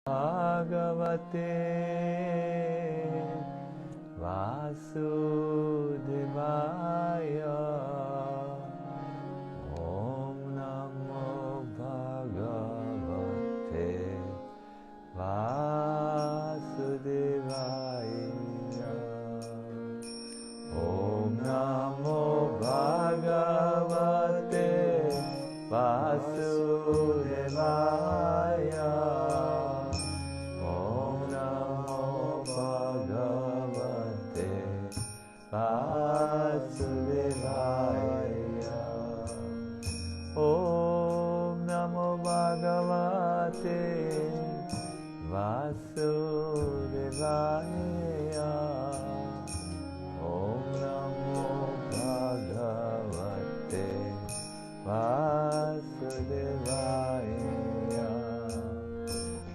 Bhagavate Vasudevaya. Om Namo Bhagavate Vasudevaya. Om Namo Bhagavate Vasudevaya. Om Namo Bhagavate Vasudevaya. Om Namo Bhagavate Vasudevaya. Om Namo Bhagavate Vasudevaya.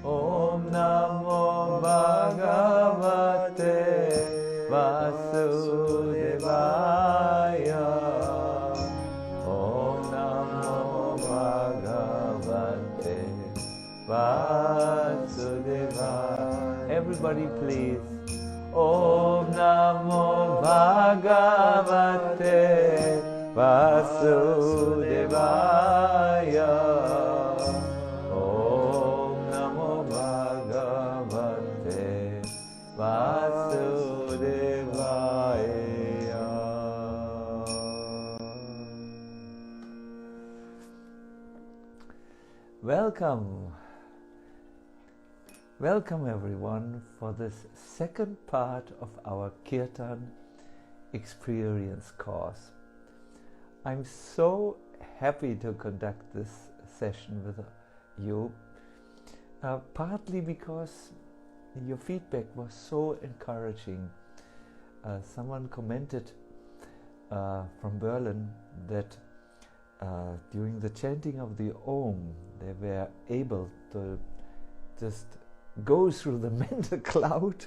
Om Namo Bhagavate Vasudevaya. Om Namo Bhagavate Vasudevaya. Everybody please. Om Namo Bhagavate Vasudevaya. Om Namo Bhagavate Vasudevaya. Welcome. Welcome everyone for this second part of our Kirtan Experience course. I'm so happy to conduct this session with you, partly because your feedback was so encouraging. Someone commented from Berlin that during the chanting of the Om, they were able to just go through the mental cloud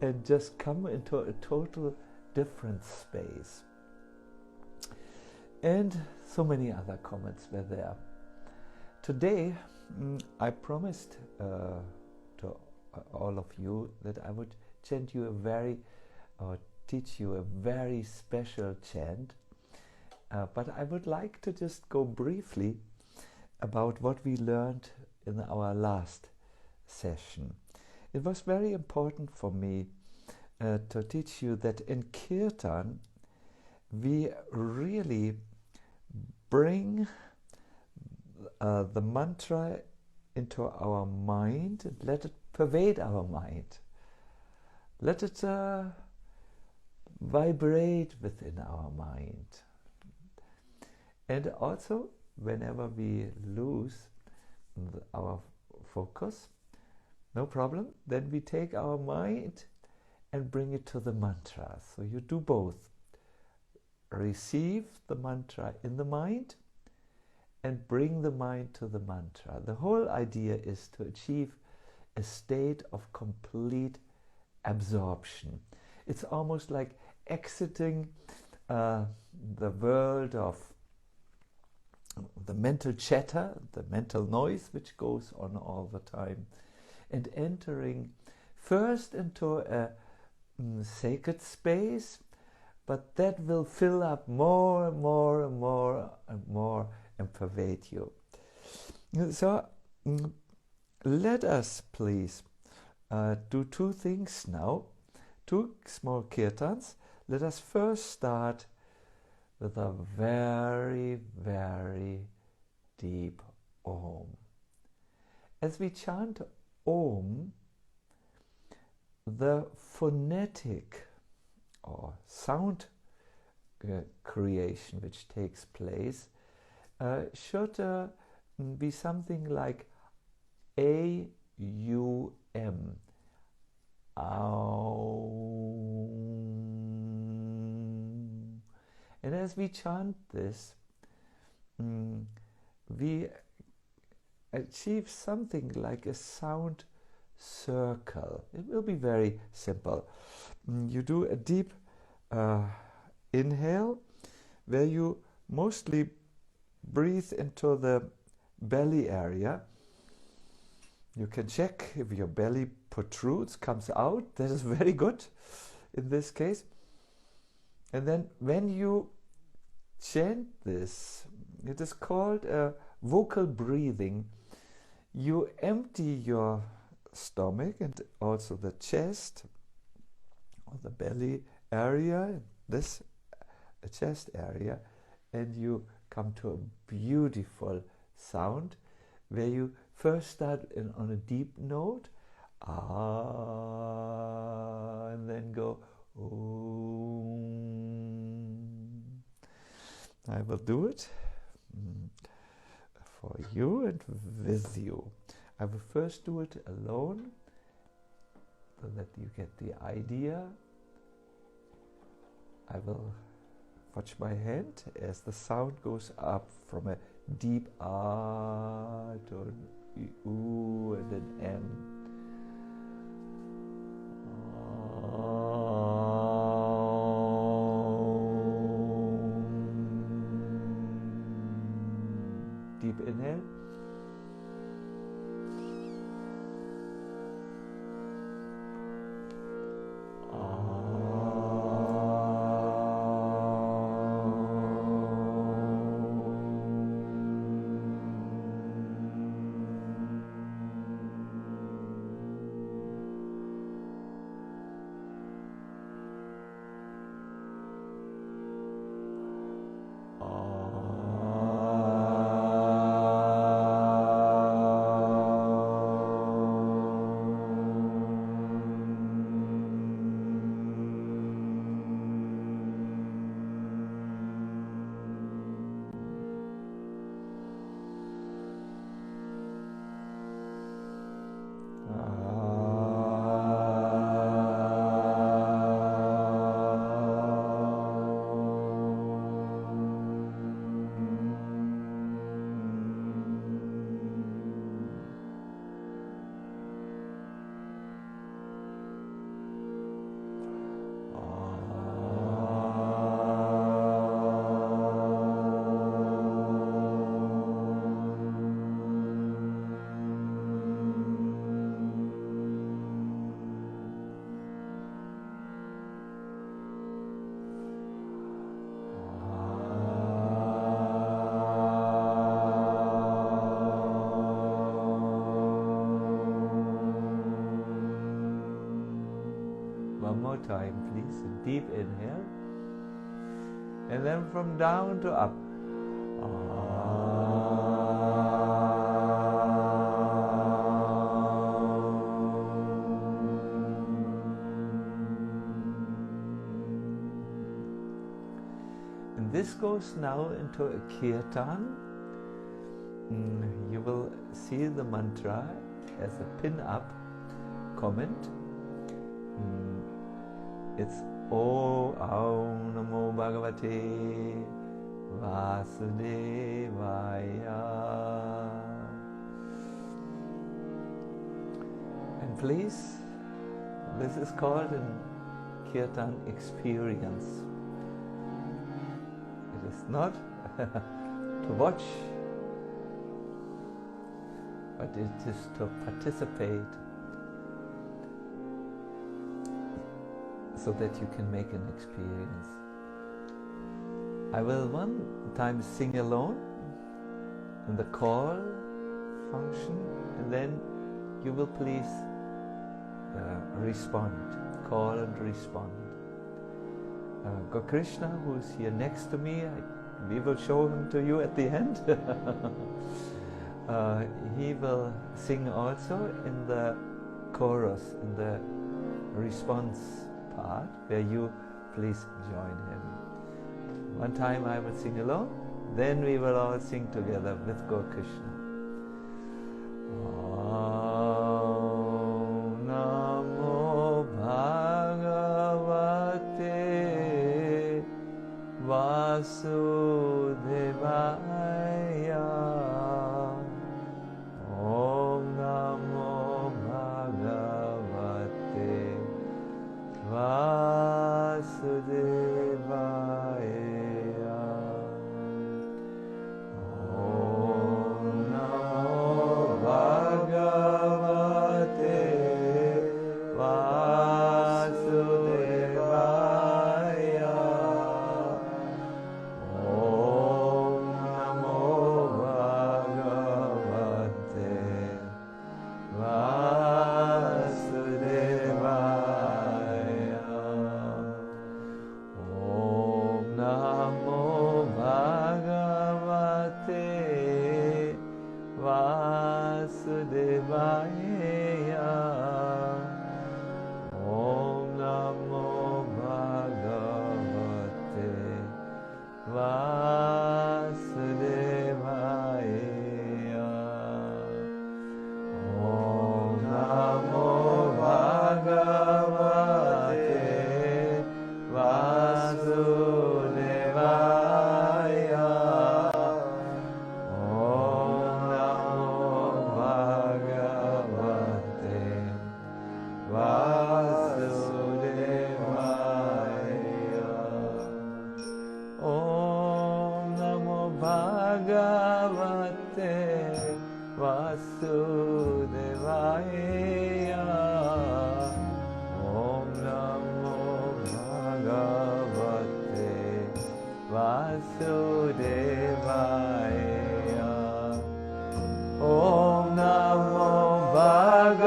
and just come into a total different space. And so many other comments were there. Today I promised to all of you that I would chant you teach you a very special chant, but I would like to just go briefly about what we learned in our last session. It was very important for me to teach you that in Kirtan we really bring the mantra into our mind and let it pervade our mind. Let it vibrate within our mind. And also, whenever we lose our focus, no problem, then we take our mind and bring it to the mantra. So you do both. Receive the mantra in the mind and bring the mind to the mantra. The whole idea is to achieve a state of complete absorption. It's almost like exiting the world of the mental chatter, the mental noise which goes on all the time, and entering first into a sacred space, but that will fill up more and more and more and more and pervade you. So let us please do two things now, two small kirtans. Let us first start with a very, very deep Om. As we chant Om, the phonetic or sound creation which takes place should be something like A-U-M. Aum. And as we chant this, we achieve something like a sound circle. It will be very simple. You do a deep inhale where you mostly breathe into the belly area. You can check if your belly protrudes, comes out. That is very good in this case. And then when you chant this, it is called vocal breathing. You empty your stomach and also the chest or the belly area, this chest area, and you come to a beautiful sound where you first start on a deep note, ah, and then go Om. I will do it for you and with you. I will first do it alone so that you get the idea. I will watch my hand as the sound goes up from a deep ah to an oo and an m. Deep inhale. One more time, please. A deep inhale. And then from down to up. And this goes now into a kirtan. You will see the mantra as a pin-up comment. It's O Aum Namo Bhagavate Vasudevaya. And please, this is called an Kirtan Experience. It is not to watch, but it is to participate, so that you can make an experience. I will one time sing alone in the call function, and then you will please respond, call and respond. Gaura Krishna, who is here next to me, we will show him to you at the end. He will sing also in the chorus, in the response part, where you please join him. One time I will sing alone, then we will all sing together with Gaura Krishna. Om Namo Bhagavate Vasudevaya. Om Namo Bhagavate Vasudevaya. Om Namo Bhagavate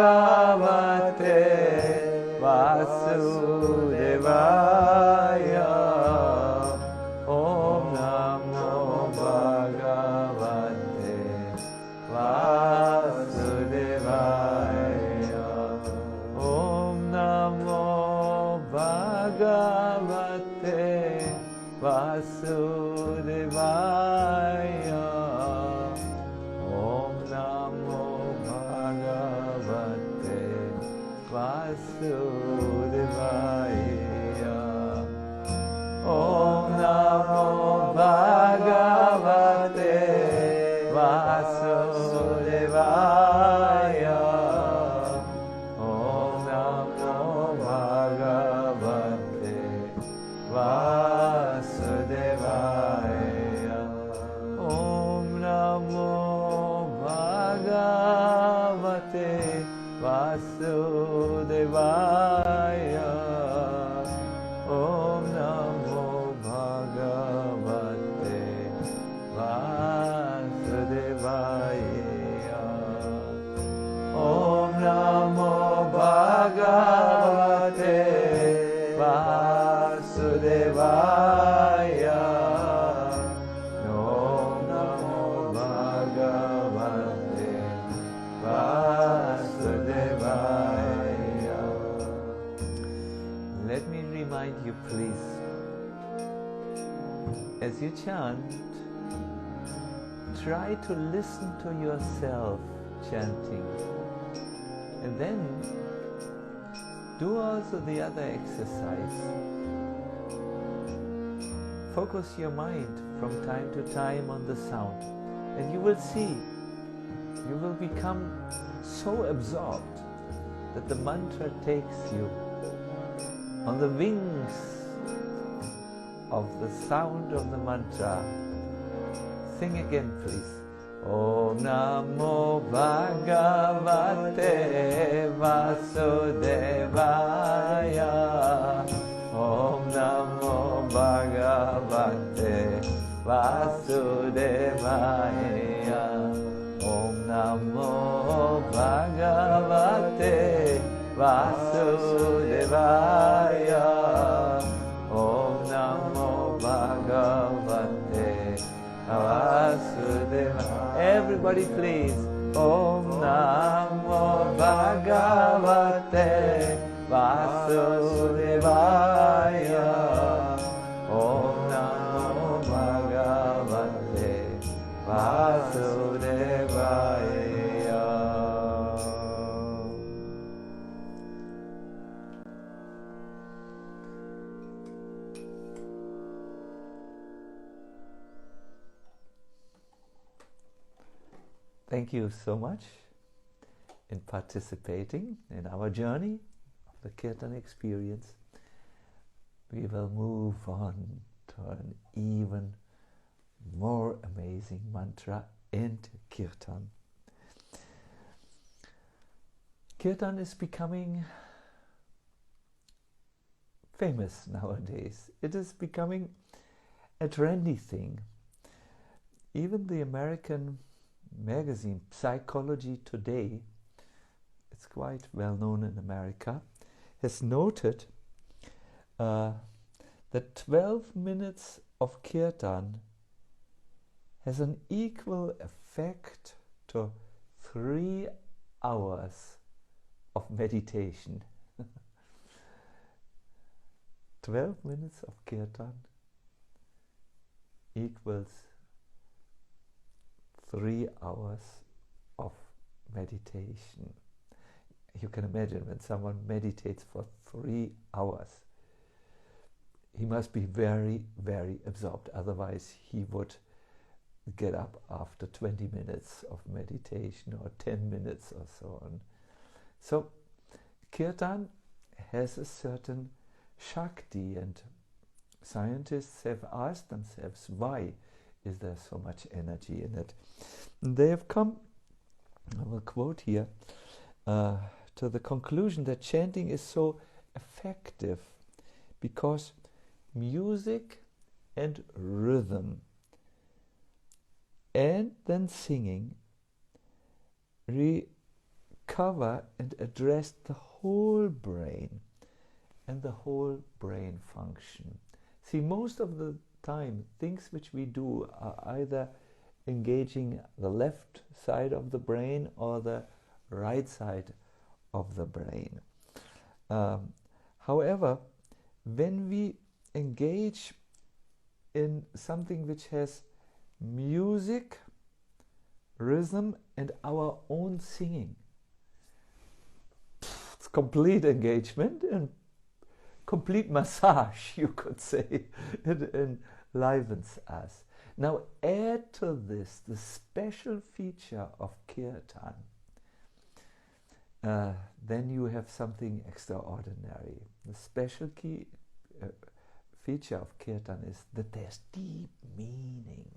Bhagavate Vasudevaya. Om Namo Bhagavate Vasudevaya. Om Namo Bhagavate Vasudevaya. Om Namo Bhagavate Vasudevaya. Om Namo Bhagavate Vasudevaya. Om Namo Bhagavate Vasudevaya. Om Namo Bhagavate Vasudevaya. Om Namo Bhagavate Vasudevaya. Om Namo Bhagavate Vasudevaya. Om Namo Bhagavate Vasudevaya. Let me remind you, please, as you chant, try to listen to yourself chanting, and then do also the other exercise. Focus your mind from time to time on the sound, and you will see, you will become so absorbed that the mantra takes you on the wings of the sound of the mantra. Sing again, please. Om Namo Bhagavate Vasudevaya. Om Namo Bhagavate Vasudevaya. Om Namo Bhagavate Vasudevaya. Om Namo Bhagavate Vasudevaya. Everybody please. Om Namo Bhagavate Vasudevaya. Om Namo Bhagavate Vasudevaya. Thank you so much in participating in our journey of the Kirtan experience. We will move on to an even more amazing mantra and Kirtan. Kirtan is becoming famous nowadays. It is becoming a trendy thing. Even the American magazine Psychology Today, it's quite well known in America, has noted that 12 minutes of Kirtan has an equal effect to 3 hours of meditation. 12 minutes of Kirtan equals 3 hours of meditation. You can imagine when someone meditates for 3 hours, he must be very, very absorbed. Otherwise, he would get up after 20 minutes of meditation or 10 minutes or so on. So, Kirtan has a certain Shakti, and scientists have asked themselves, why is there so much energy in it? And they have come, I will quote here, to the conclusion that chanting is so effective because music and rhythm and then singing cover and address the whole brain and the whole brain function. See, most of the time, things which we do are either engaging the left side of the brain or the right side of the brain. However, when we engage in something which has music, rhythm, and our own singing, it's complete engagement and complete massage, you could say. It enlivens us. Now add to this the special feature of Kirtan. Then you have something extraordinary. The special feature of Kirtan is that there's deep meaning.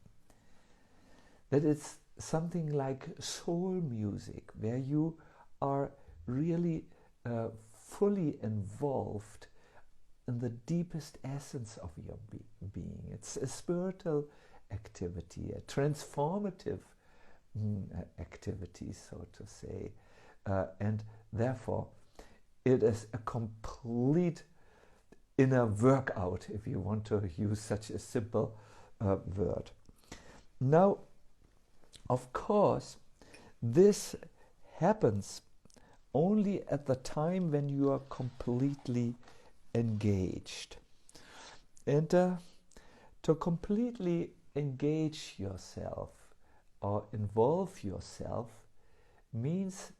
That it's something like soul music, where you are really fully involved in the deepest essence of your being. It's a spiritual activity, a transformative activity, so to say. And therefore, it is a complete inner workout, if you want to use such a simple word. Now, of course, this happens only at the time when you are completely engaged. And to completely engage yourself or involve yourself means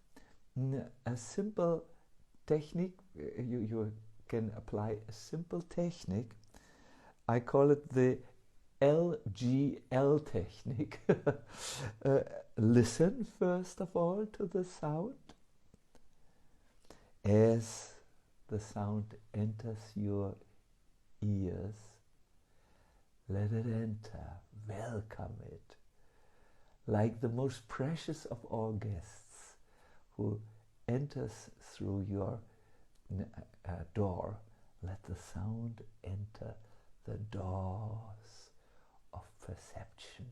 a simple technique. You can apply a simple technique. I call it the LGL technique. Listen first of all to the sound. As the sound enters your ears, let it enter, welcome it, like the most precious of all guests who enters through your door. Let the sound enter the doors of perception.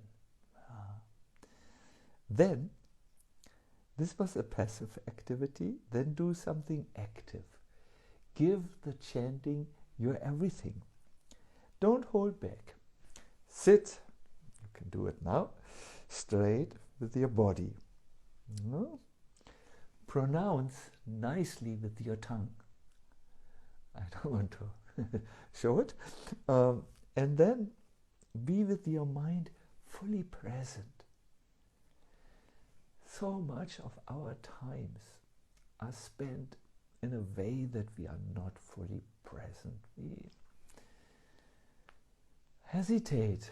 Then, this was a passive activity, then do something active. Give the chanting your everything. Don't hold back. Sit, you can do it now, straight with your body. Pronounce nicely with your tongue. I don't want to show it. And then be with your mind fully present. So much of our times are spent in a way that we are not fully present. We hesitate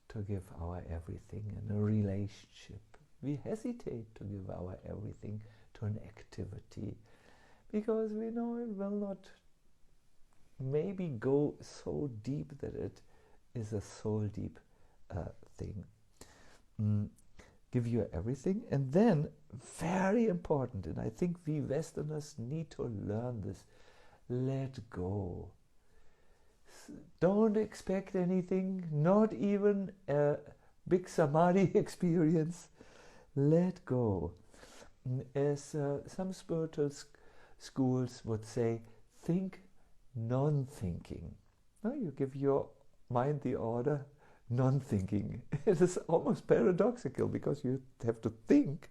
to give our everything in a relationship. We hesitate to give our everything to an activity because we know it will not maybe go so deep that it is a soul deep thing. Give you everything, and then very important, and I think we Westerners need to learn this, let go. Don't expect anything, not even a big samadhi experience. Let go. As some spiritual schools would say, think non-thinking. No, you give your mind the order non-thinking. It is almost paradoxical because you have to think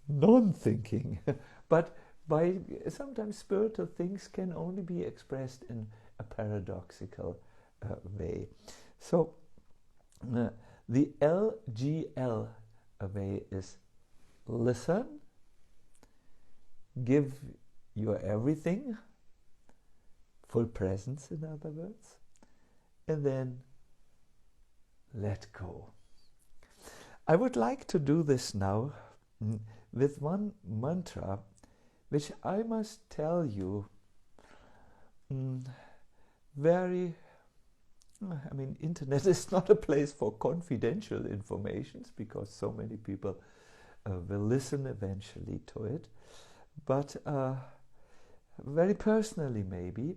non-thinking. But by sometimes spiritual things can only be expressed in a paradoxical way. So the LGL way is listen, give your everything, full presence in other words, and then let go. I would like to do this now with one mantra which I must tell you internet is not a place for confidential informations because so many people will listen eventually to it, but very personally maybe,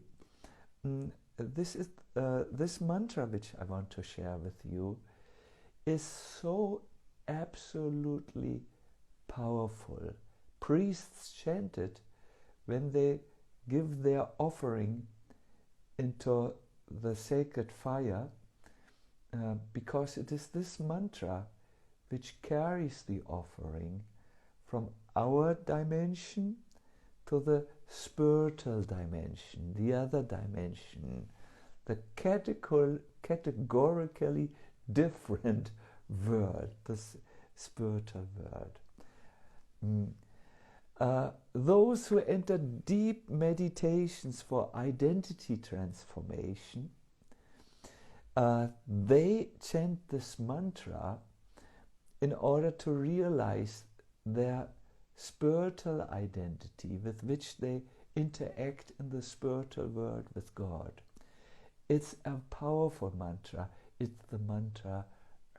this mantra which I want to share with you is so absolutely powerful. Priests chant it when they give their offering into the sacred fire, because it is this mantra which carries the offering from our dimension to the spiritual dimension, the other dimension, the categorically different world, the spiritual world. Those who enter deep meditations for identity transformation, they chant this mantra in order to realize their spiritual identity with which they interact in the spiritual world with God. It's a powerful mantra. It's the mantra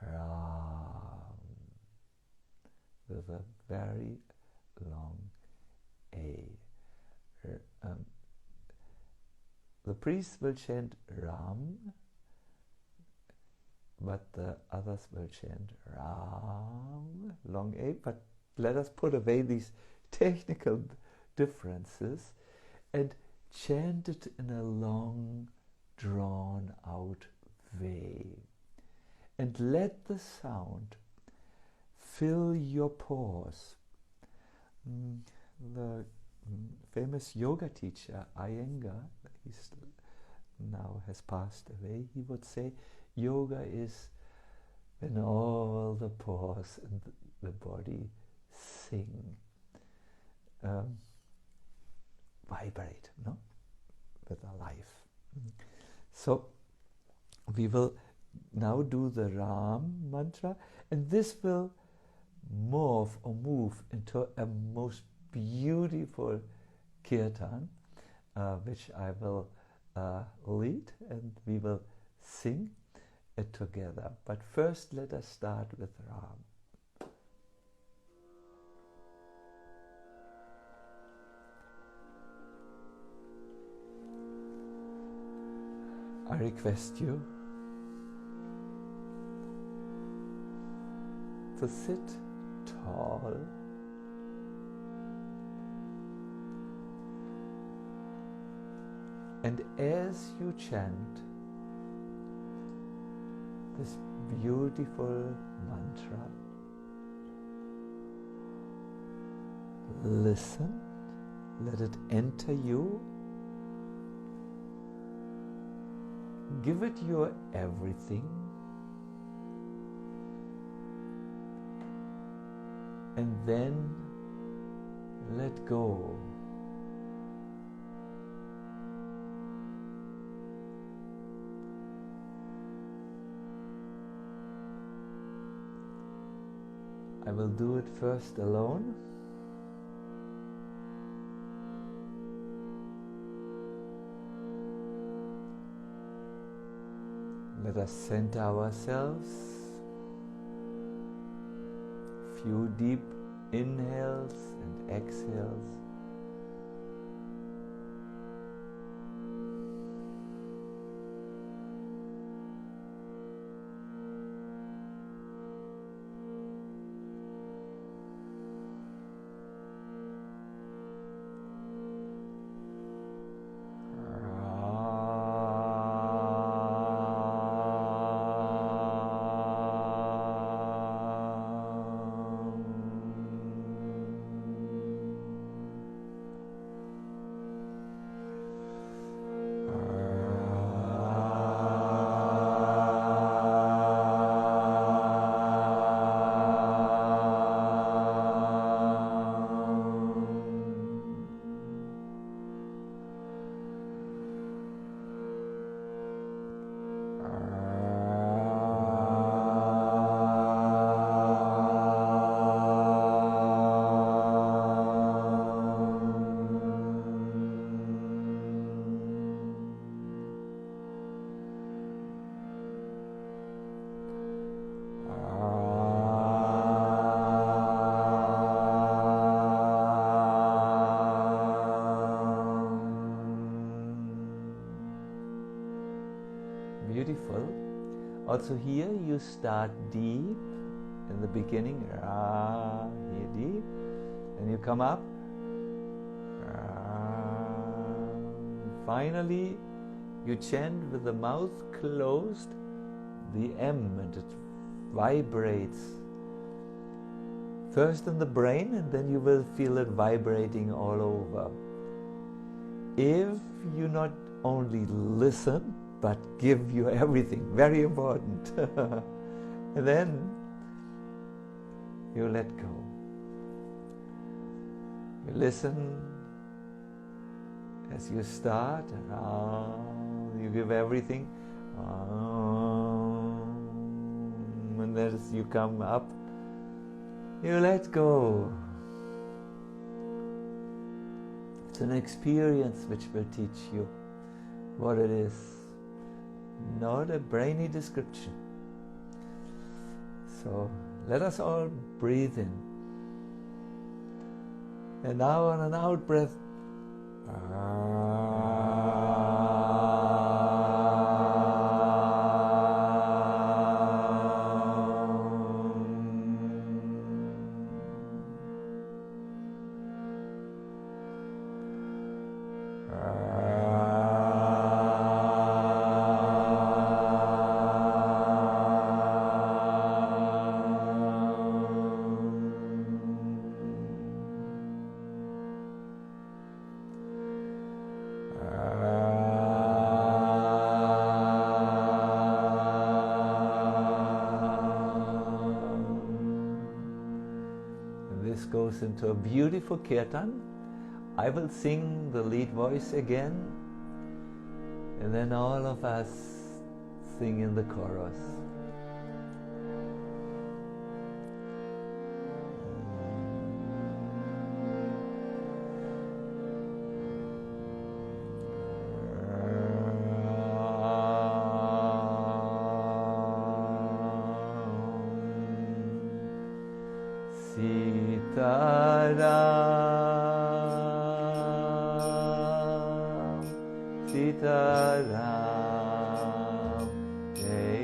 Ram, with a very long A. The priest will chant Ram, but the others will chant Ram, long A. But let us put away these technical differences and chant it in a long, drawn out way. And let the sound fill your pores. The famous yoga teacher, Iyengar, he now has passed away, he would say, yoga is when all the pores in the body sing, vibrate, no? With a life. So we will now do the Ram mantra, and this will morph or move into a most beautiful kirtan, which I will lead, and we will sing it together. But first let us start with Ram. I request you to sit tall, and as you chant this beautiful mantra, listen, let it enter you, give it your everything, and then let go. I will do it first alone. Let us center ourselves. Few deep inhales and exhales. Beautiful. Also here you start deep in the beginning, Ra, here. Ready? And you come up. Finally, you chant with the mouth closed the M, and it vibrates. First in the brain, and then you will feel it vibrating all over. If you not only listen, but give you everything, very important. And then you let go. You listen as you start, you give everything. And as you come up, you let go. It's an experience which will teach you what it is, not a brainy description. So let us all breathe in. And now on an out breath, goes into a beautiful kirtan. I will sing the lead voice again, and then all of us sing in the chorus. Sitaram, Sitaram, Jai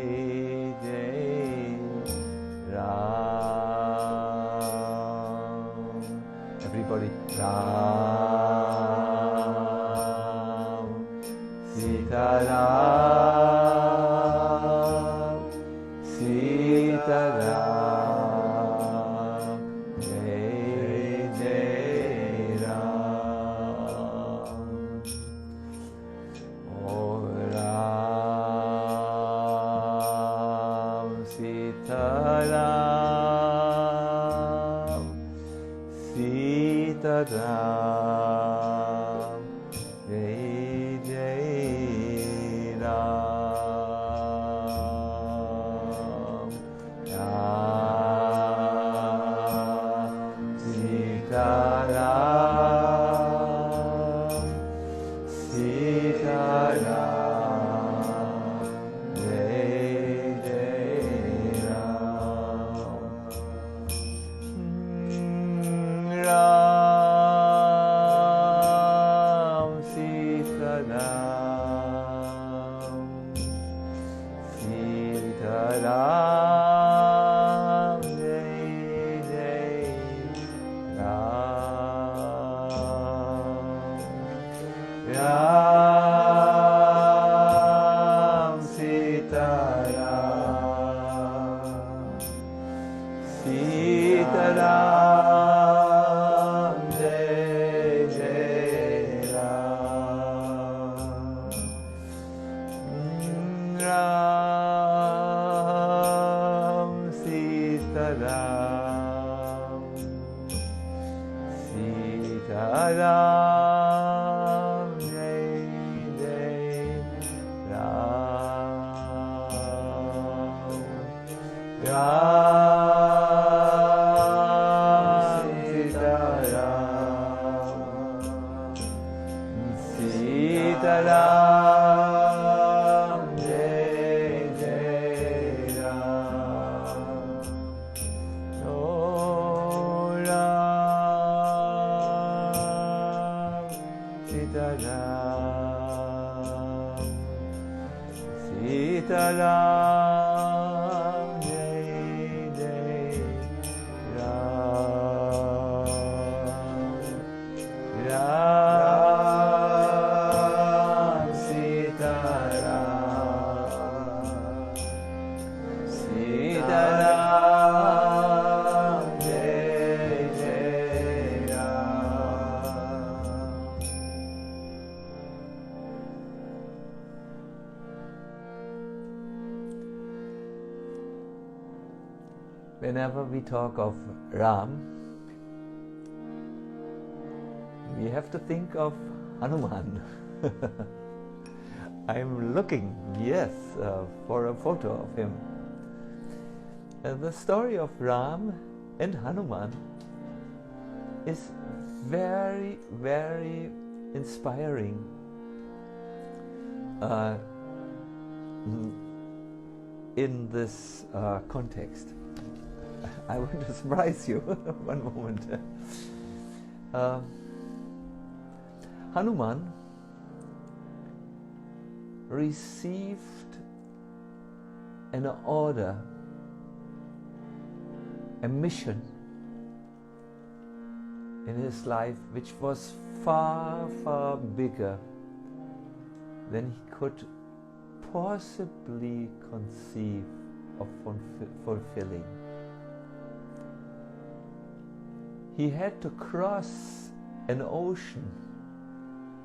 Jai Ram. Everybody, Ram, Sitaram, Sitaram. Ram, Jai Jai Ram, Ram, Sita Ram, Sita Ram, Jai Jai Ram, Ram. Sitaram, Jai Jai Ram. Ram, Sita Ram, Sita Ram, Jai Jai Ram. Whenever we talk of Ram, we have to think of Hanuman. I'm looking, yes, for a photo of him. The story of Ram and Hanuman is very, very inspiring. In this context. I want to surprise you. One moment. Hanuman received an order, a mission in his life which was far, far bigger than he could possibly conceive of fulfilling. He had to cross an ocean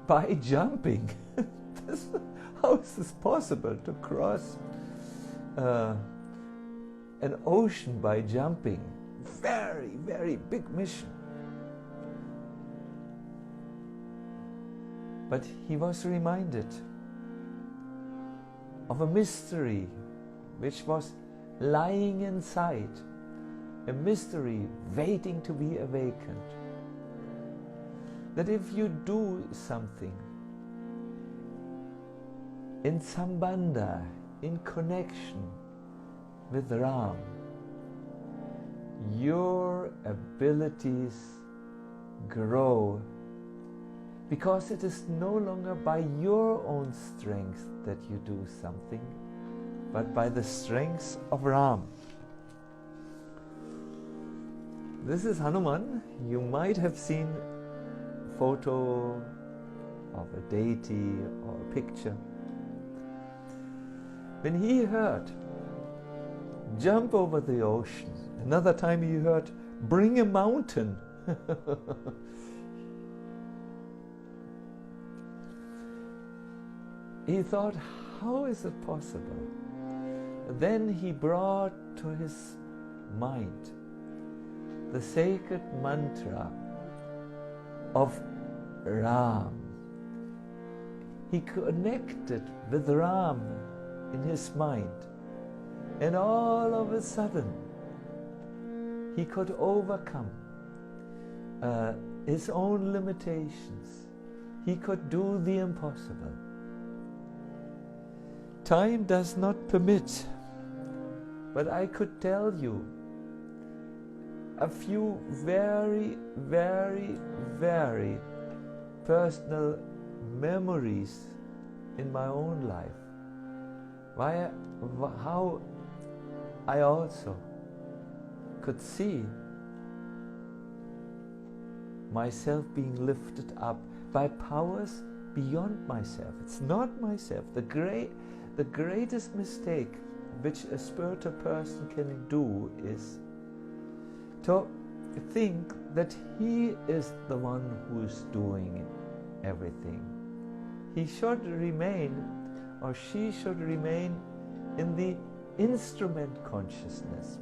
by jumping. How is this possible, to cross an ocean by jumping? Very, very big mission. But he was reminded of a mystery which was lying inside, a mystery waiting to be awakened. That if you do something in sambandha, in connection with Ram, your abilities grow, because it is no longer by your own strength that you do something, but by the strength of Ram. This is Hanuman. You might have seen a photo of a deity or a picture. When he heard, jump over the ocean, another time he heard, bring a mountain. He thought, how is it possible? Then he brought to his mind the sacred mantra of Ram. He connected with Ram in his mind, and all of a sudden he could overcome his own limitations. He could do the impossible. Time does not permit, but I could tell you a few very, very, very personal memories in my own life. How I also could see myself being lifted up by powers beyond myself. It's not myself. The greatest mistake which a spiritual person can do is to think that he is the one who is doing everything. He should remain, or she should remain, in the instrument consciousness.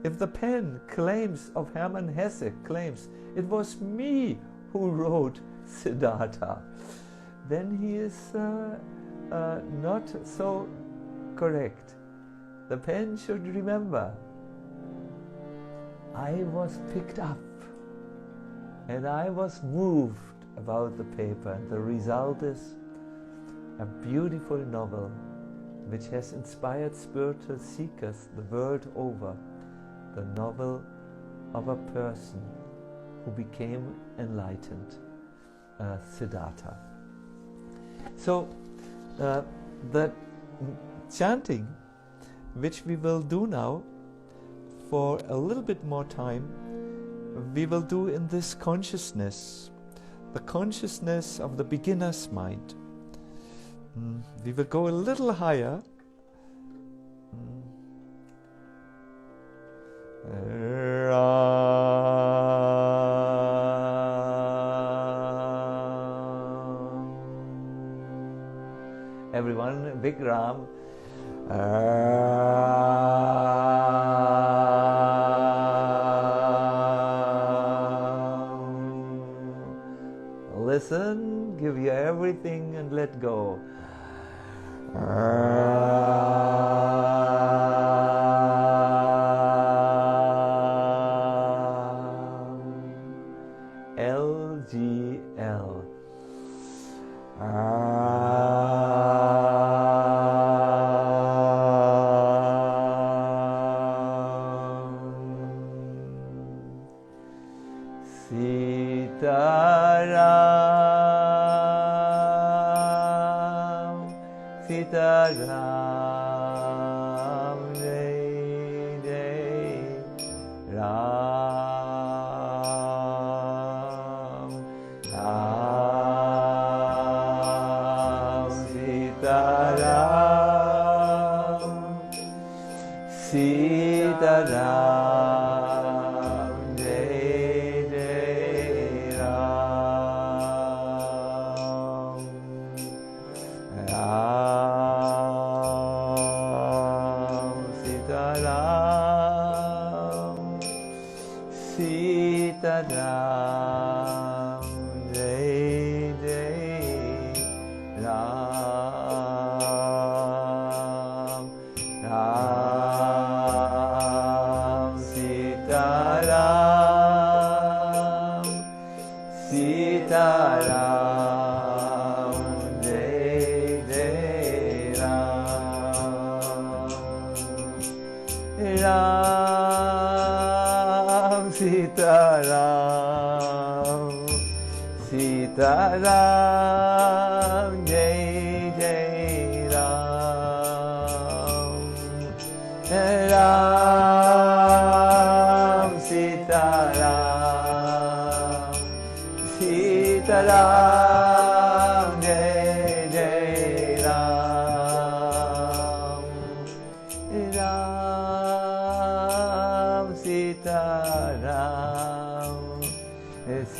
If the pen claims of Hermann Hesse claims, it was me who wrote Siddhartha, then he is not so correct. The pen should remember, I was picked up and I was moved about the paper, and the result is a beautiful novel which has inspired spiritual seekers the world over, the novel of a person who became enlightened, Siddhartha. So the chanting which we will do now for a little bit more time, we will do in this consciousness the consciousness of the beginner's mind. We will go a little higher. Everyone, big Ram. Listen, give you everything and let go. LGL. Sitaram, Sitaram, Jai Jai Ram, Ram, Sitaram, Sitaram, Jai Jai Ram, Ram, Sitaram, Sitaram, Jai Jai Ram, Ram, Sitaram, Sitaram, Jai Jai Ram, Ram, Sitaram, Sitaram, Jai Jai Ram, Ram, Sitaram, Sitaram, Jai Jai Ram, Ram, Sitaram,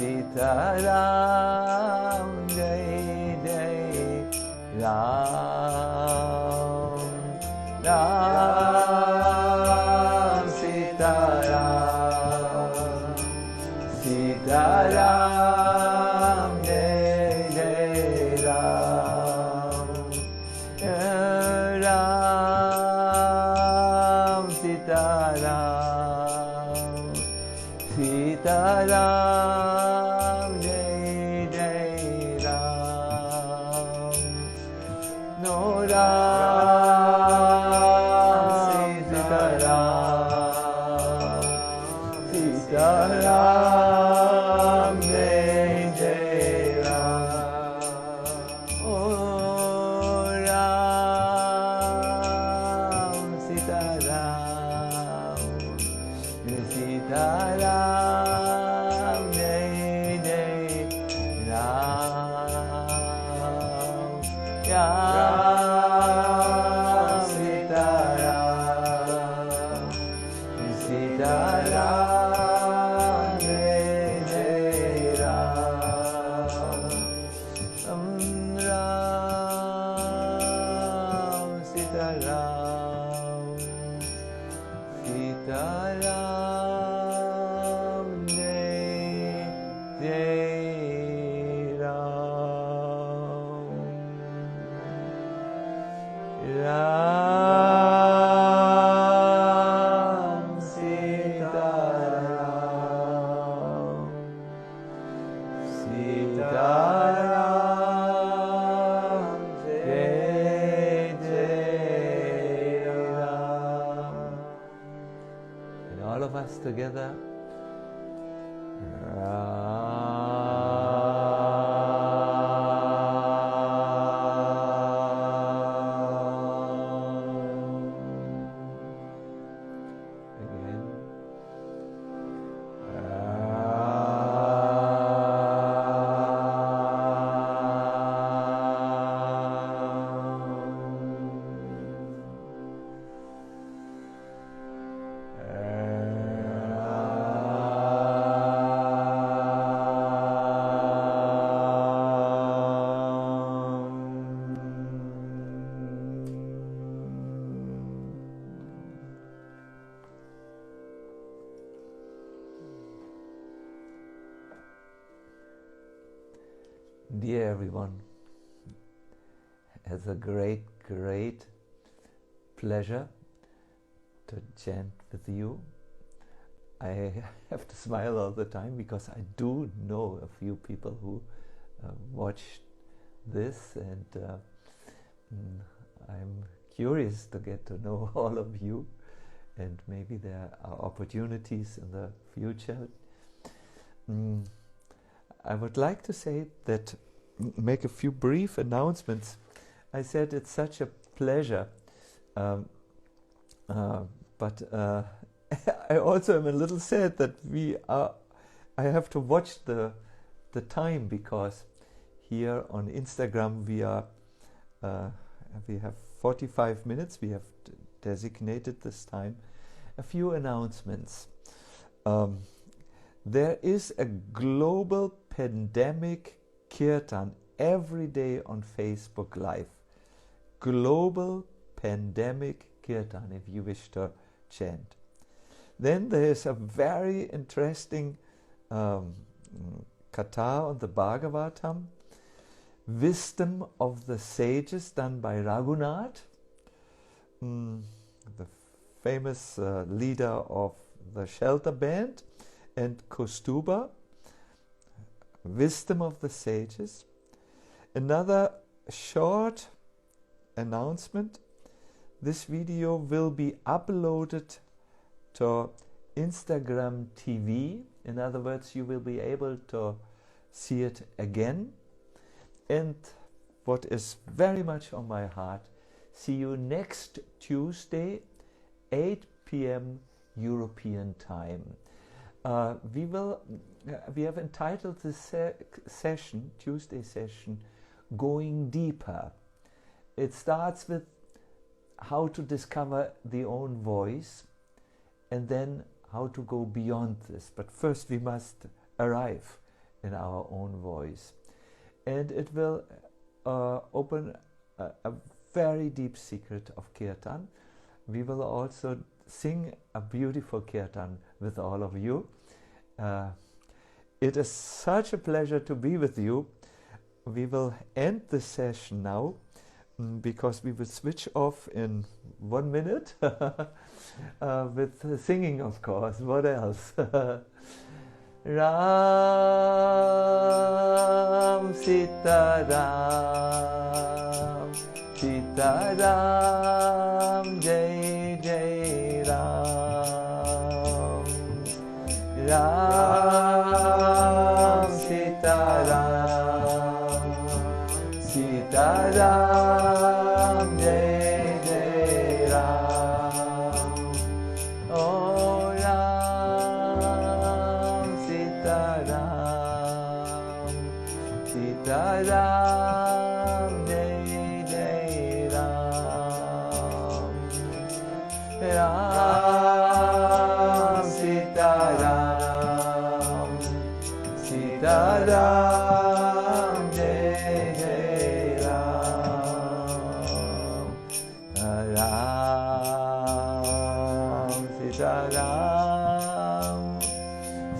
Sitaram, Jai Jai Ram, Ram, Sitaram, Sitaram, Jai Jai Ram, Ram, Sitaram, Sitaram, Jai Jai Ram, No Ram, Sitaram, Sitaram, Jai Jai Ram, Oh Ram, Sitaram, Sitaram, Jai Jai Ram, Ram, Sitaram, Sitaram, Jai Jai Ram, Ram, Sitaram, Sitaram, Jai Jai Ram, Ram, Sitaram, Sitaram, Jai Jai Ram. And all of us together. Again. Ram. Dear everyone, it's a great pleasure to chant with you. I have to smile all the time because I do know a few people who watch this, and I'm curious to get to know all of you, and maybe there are opportunities in the future. I would like to say that, make a few brief announcements. I said it's such a pleasure, but I also am a little sad that I have to watch the time, because here on Instagram we have 45 minutes. We have designated this time. A few announcements. There is a global pandemic Kirtan every day on Facebook Live. Global pandemic Kirtan, if you wish to chant. Then there is a very interesting katha on the Bhagavatam, Wisdom of the Sages, done by Raghunath, the famous leader of the Shelter Band, and Kostuba, Wisdom of the Sages. Another short announcement: this video will be uploaded to Instagram TV. In other words, you will be able to see it again. And what is very much on my heart, see you next Tuesday, 8 p.m. European time. We have entitled this session, Tuesday session, Going Deeper. It starts with how to discover the own voice, and then how to go beyond this. But first we must arrive in our own voice. And it will open a very deep secret of Kirtan. We will also sing a beautiful Kirtan with all of you. It is such a pleasure to be with you. We will end this session now, because we will switch off in 1 minute with singing, of course. What else? Ram, Sita Ram, Sita Ram, Jai Jai Ram. Ram, Sita Ram, Sita Ram, Jai Jai Ram. Oh Ram, Sita Ram, Sita Ram, Jai Jai Ram. Ram, Sita Ram, Sita Ram, Jai Jai Ram. Ram, Sita Ram,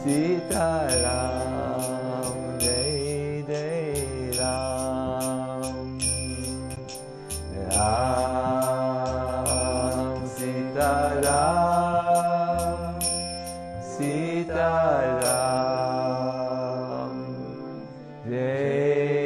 Sita Ram, Jai Jai Ram. Ram, Sita Ram, Sita Ram, Jai